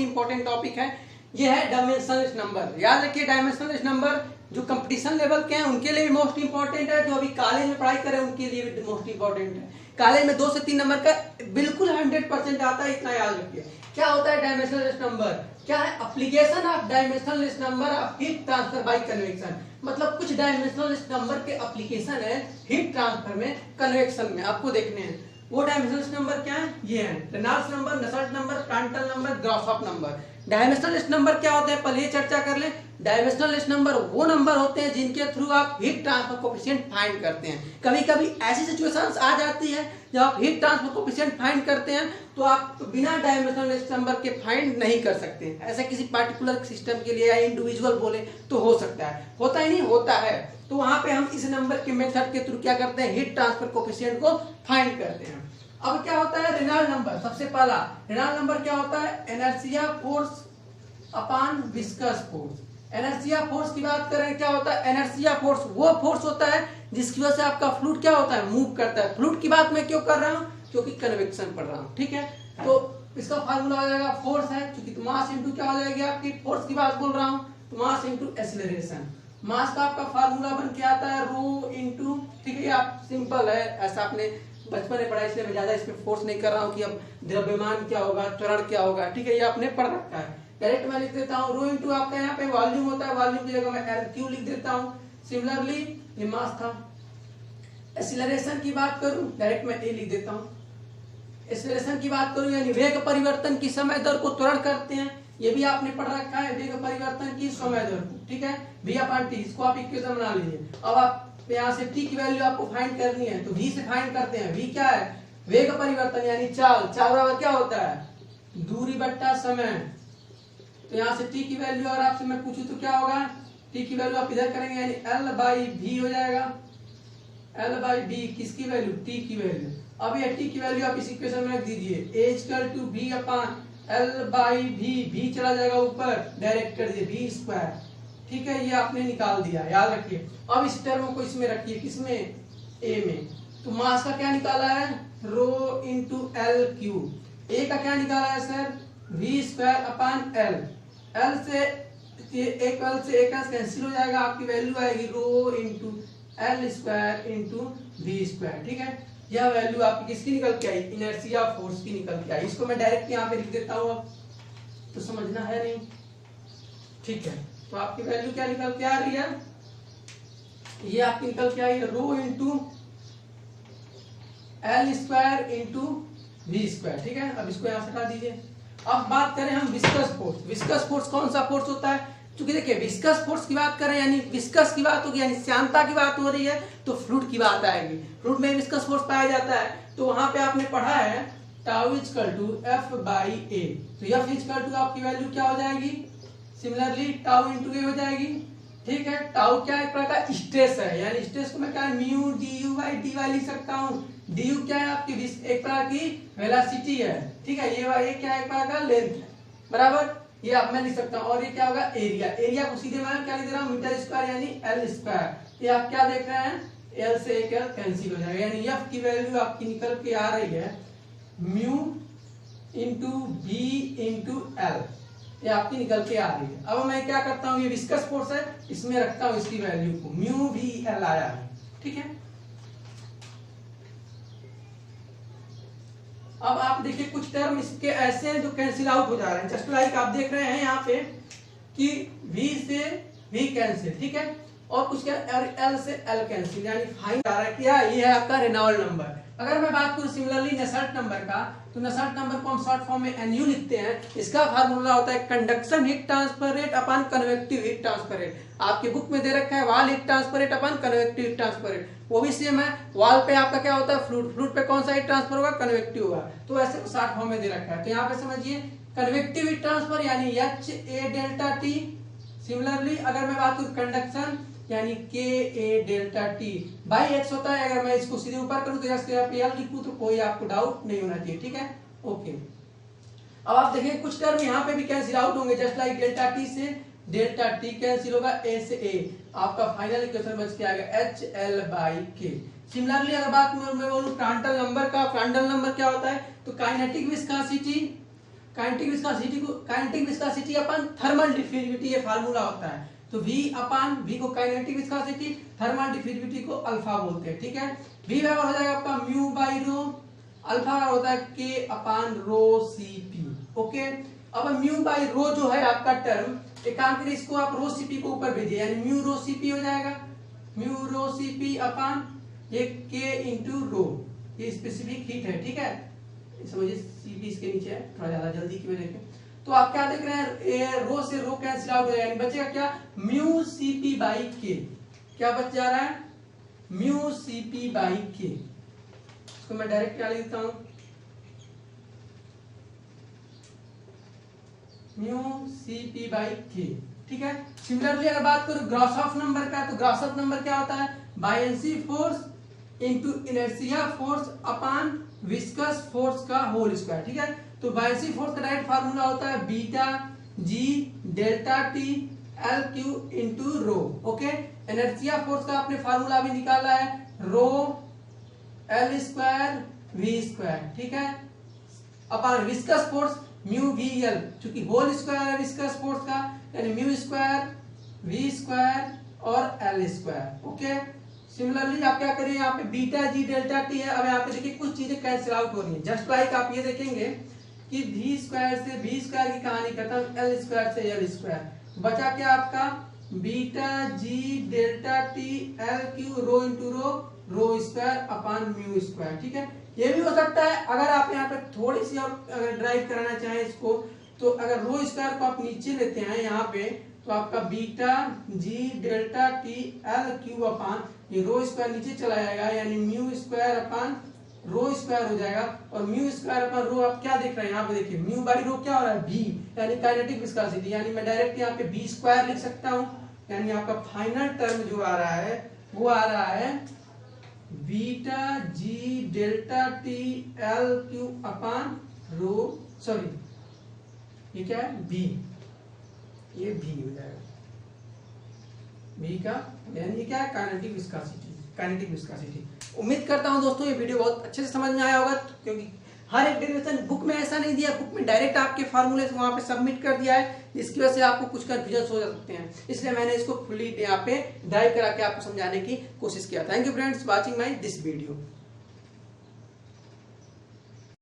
ही important topic है, ये है डायमेंशनलेस नंबर। याद रखिए डायमेंशनलेस नंबर जो कंपटीशन लेवल के हैं उनके लिए भी मोस्ट इंपॉर्टेंट है, जो अभी कॉलेज में पढ़ाई करें उनके लिए भी मोस्ट इंपॉर्टेंट है। कॉलेज में 2 से 3 नंबर का बिल्कुल 100% आता है, इतना याद रखिए। क्या होता है डायमेंशनलेस नंबर? क्या है? Application of dimensionless number of heat transfer by convection. मतलब कुछ डायमेंशनलेस नंबर के एप्लीकेशन है हीट ट्रांसफर में, कन्वेक्शन में, आपको देखने हैं। वो डायमेंशनलेस नंबर क्या है? ये है Reynolds number, Nusselt number, Prandtl number, Grashof number. Dimensionless number क्या होते हैं पहले ये चर्चा कर लें। डायमेंशनलेस नंबर वो नंबर होते हैं जिनके थ्रू आप हीट ट्रांसफर कोएफिशिएंट फाइंड करते हैं। कभी कभी ऐसी सिचुएशंस आ जाती है जब आप हीट ट्रांसफर कोएफिशिएंट फाइंड करते हैं तो आप बिना डायमेंशनलेस नंबर के फाइंड नहीं कर सकते। ऐसा किसी पार्टिकुलर सिस्टम के लिए या इंडिविजुअल बोले तो हो सकता है, होता ही नहीं होता है। तो वहां पे हम इस नंबर के मेथड के थ्रू क्या करते हैं, हीट ट्रांसफर कोएफिशिएंट को फाइंड करते हैं। अब क्या होता है रेनॉल्ड्स नंबर? सबसे पहला रेनॉल्ड्स नंबर क्या होता है? Inertia force upon viscous force. Inertia force की बात करें क्या होता है? इनर्शिया फोर्स वो फोर्स होता है जिसकी वजह से आपका फ्लूइड क्या होता है, मूव करता है। फ्लूइड की बात मैं क्यों कर रहा हूं? क्योंकि कन्वेक्शन पढ़ रहा हूं, ठीक है। तो इसका फार्मूला हो जाएगा फोर्स है, क्योंकि तो मास इनटू क्या हो जाएगी आपकी, फोर्स की बात बोल रहा हूं तो मास इनटू एक्सीलरेशन। मास का आपका फार्मूला बन के आता है रो इनटू, ठीक है, आप सिंपल है, ऐसा आपने बचपन में पढ़ा, इसलिए मैं ज्यादा इसमें फोर्स नहीं कर रहा हूं कि अब द्रव्यमान क्या होगा, त्वरण क्या होगा, ठीक है, ये आपने पढ़ रखा है। डायरेक्ट मैं लिख देता हूं रो इनटू आपका यहाँ पे वॉल्यूम होता है, वॉल्यूम की जगह मैं एल क्यू लिख देता हूं। सिमिलरली ये मास था। एक्सीलरेशन की बात करूं डायरेक्ट मैं ए लिख देता हूं। एक्सीलरेशन की बात करूं यानी वेग परिवर्तन की समय दर को त्वरण करते हैं, ये भी आपने पढ़ रखा है, वेग परिवर्तन की समय दर को, ठीक है, v अपॉन t, इसको आप इक्वेशन बना लीजिए। अब आप यहाँ से t की वैल्यू आपको फाइंड करनी है तो v से फाइंड करते हैं। v क्या है? वेग परिवर्तन यानी चाल। चाल बराबर क्या होता है? दूरी बट्टा समय। तो यहाँ से t की वैल्यू अगर आपसे मैं पूछूं तो क्या होगा? t की वैल्यू आप इधर करेंगे यानी l बाई v हो जाएगा। l बाई v किसकी वैल्यू? t की वैल्यू। अब ये t की वैल्यू आप इस इक्वेशन में रख दीजिए, a equal to v upon l by v। v चला जाएगा ऊपर, डायरेक्ट कर दिए v स्क्वायर, ठीक है, ये आपने निकाल दिया, याद रखिए। अब इस टर्म को इसमें रखिए, किसमें? a में। तो मास का क्या निकाला है? रो इंटू एल क्यू। a का क्या निकाला है sir? v square upon l। l से एक l से एक कैंसिल हो जाएगा, आपकी वैल्यू आएगी rho into L square into V square, ठीक है। यह वैल्यू आपकी किसकी निकल के आई? इनर्शिया फोर्स की निकल के आई। इसको मैं डायरेक्ट यहाँ पे लिख देता हूँ, अब तो समझना है नहीं, ठीक है। तो आपकी वैल्यू क्या निकल के आ रही है? ये आपकी निकल के आई rho into L square into V square, ठीक है। अब इसको यहाँ से हटा दीजिए। अब बात करें हम विस्कस फोर्स। विस्कस फोर्स कौन सा फोर्स होता है? क्योंकि देखिए विस्कस फोर्स की बात करें यानी विस्कस की बात होगी, यानी श्यानता की बात हो रही है, तो फ्लूइड की बात आएगी। फ्लूइड में विस्कस फोर्स पाया जाता है, तो वहां पे आपने पढ़ा है tau equal to F by A. तो एफ इक्वल टू आपकी वैल्यू क्या हो जाएगी? सिमिलरली टाउ इंटू ए हो जाएगी, ठीक है। टाउ क्या एक प्रकार का स्ट्रेस है, यानी स्ट्रेस को मैं क्या mu D U by D Y लिख सकता हूँ। डी यू क्या है? आपकी एक प्रकार की वेलोसिटी है, ठीक है। ये क्या है? एक प्रकार का लेंथ है, बराबर, ये आप मैं लिख सकता हूँ। और ये क्या होगा? एरिया। एरिया को सीधे मैं क्या लिख दे रहा हूँ? मीटर स्क्वायर यानी एल स्क्वायर। ये आप क्या देख रहे हैं? एल से एक एल कैंसिल हो जाएगा, यानी एफ की वैल्यू आपकी निकल के आ रही है mu into B into L, ये आपकी निकल के आ रही है। अब मैं क्या करता हूँ, ये विस्कस फोर्स है, इसमें रखता हूँ इसकी वैल्यू को, म्यू वी एल आया है, ठीक है। अब आप देखिए कुछ टर्म इसके ऐसे हैं जो कैंसिल आउट हो जा रहे हैं, जस्ट लाइक आप देख रहे हैं यहाँ पे कि v से v कैंसिल, ठीक है, और कुछ क्या l से l कैंसिल, यानी फाइंड आ रहा है क्या? ये है आपका रेनॉल्ड नंबर। अगर मैं बात करूं सिमिलरली नसेल्ट नंबर का, तो नसेल्ट नंबर को हम शॉर्ट फॉर्म में NU लिखते हैं। इसका फार्मूला होता है conduction heat transfer rate upon convective heat transfer rate. आपके बुक में दे रखा है wall heat transfer rate upon convective heat transfer rate, वो भी सेम है। वॉल पे आपका क्या होता है? फ्लूइड। फ्लूइड पे कौन सा हीट ट्रांसफर होगा? कन्वेक्टिव होगा। तो ऐसे शॉर्ट फॉर्म में दे रखा है, तो यहाँ पे समझिए कन्वेक्टिव हीट ट्रांसफर यानी H A delta T. Similarly अगर मैं बात करूं कंडक्शन यानी के ए डेल्टा टी बाई एक्स होता है। अगर मैं इसको सीधे ऊपर करूं तो एक्स पे एल लिखूं तो कोई आपको डाउट नहीं होना चाहिए, ठीक है, ओके। अब आप देखें कुछ टर्म यहाँ पे भी कैंसिल आउट होंगे, जस्ट लाइक डेल्टा टी से डेल्टा टी कैंसिल होगा, ए से ए, आपका फाइनल इक्वेशन बच के आएगा एच एल बाई के। सिमिलरली अगर बात मैं बोलूं प्रांटल नंबर का, प्रांटल नंबर क्या होता है? तो काइनेटिक विस्कोसिटी काइनेटिक विस्कोसिटी अपन थर्मल डिफ्यूजिविटी ये फार्मूला होता है। तो V को काइनेटिक विस्कोसिटी, थर्मल डिफ्यूजिविटी को अल्फा बोलते हैं, ठीक है। V बराबर हो जाएगा आपका म्यू बाई रो, अल्फा बराबर होता है K अपान रो Cp, ओके। अब म्यू बाई रो जो है आपका टर्म, एक काम करिए इसको आप रो Cp को ऊपर भेजिए, यानी म्यू रो Cp हो जाएगा, म्यू रो Cp अपान ये K इंटू रो, ये स्पेसिफिक हीट है, ठीक है। समझिए Cp इसके नीचे है, थोड़ा ज्यादा जल्दी की वजह से। तो आप क्या देख रहे हैं, रो से रो कैंसिल आउट हो जाएगा, बचेगा क्या, म्यू Cp बाई K। क्या बच जा रहा है, म्यू Cp बाई K। इसको मैं डायरेक्ट क्या लिखता हूं, म्यू Cp बाई K, ठीक है। सिमिलरली अगर बात करूं ग्रॉस ऑफ नंबर का, तो ग्रॉस ऑफ नंबर क्या होता है, buoyancy force into inertia force upon viscous force का होल स्क्वायर, ठीक है। तो बायएंसी फोर्स का डायरेक्ट फार्मूला होता है beta g delta T L Q into rho, okay. Inertia force का आपने फार्मूला भी निकाला है, rho L square V square, ठीक है, upon viscous force mu V L, चूंकि होल स्क्वायर है विस्कस फोर्स का, यानी म्यू स्क्वायर वी स्क्वायर और एल स्क्वायर, ओके। सिमिलरली आप क्या करिए, यहाँ पे बीटा जी डेल्टा टी है, अब यहाँ पे देखिए कुछ चीजें कैंसिल आउट हो रही है, जस्ट लाइक आप ये देखेंगे कि वी स्क्वायर से वी स्क्वायर की कहानी खत्म, एल स्क्वायर से एल स्क्वायर, बचा क्या आपका beta g delta T L Q rho into rho, रो स्क्वायर अपान म्यू स्क्वायर, ठीक है। ये भी हो सकता है अगर आप यहाँ पे थोड़ी सी और अगर ड्राइव कराना चाहें इसको, तो अगर रो स्क्वायर को आप नीचे लेते हैं यहाँ पे, तो आपका beta g delta T L Q अपान ये रो स्क्वायर नीचे चला जाएगा, यानी म्यू स्क्वायर अपान रो स्क्वायर हो जाएगा, और म्यू स्क्वायर अपान रो आप क्या देख रहे हैं यहाँ पे, देखिए म्यू बाई रो क्या हो रहा है, भी, यानी काइनेटिक विस्कोसिटी, यानी मैं डायरेक्ट यहाँ पे बी स्क्वायर लिख सकता हूँ, यानी आपका फाइनल टर्म जो आ रहा है वो आ रहा है beta g delta T L Q अपान रो, सॉरी ये क्या है बी, ये भी हो जाएगा बी का, यानी क्या है काइनेटिक विस्कोसिटी। उम्मीद करता हूं दोस्तों ये वीडियो बहुत अच्छे से समझ में आया होगा, क्योंकि हर एक डेरिवेशन बुक में ऐसा नहीं दिया, बुक में डायरेक्ट आपके फार्मूले वहां पे सबमिट कर दिया है, जिसकी वजह से आपको कुछ कंफ्यूजन हो सकते हैं, इसलिए मैंने इसको फुली यहाँ पे डाइव करा के आपको समझाने की कोशिश किया। Thank you friends watching my this video.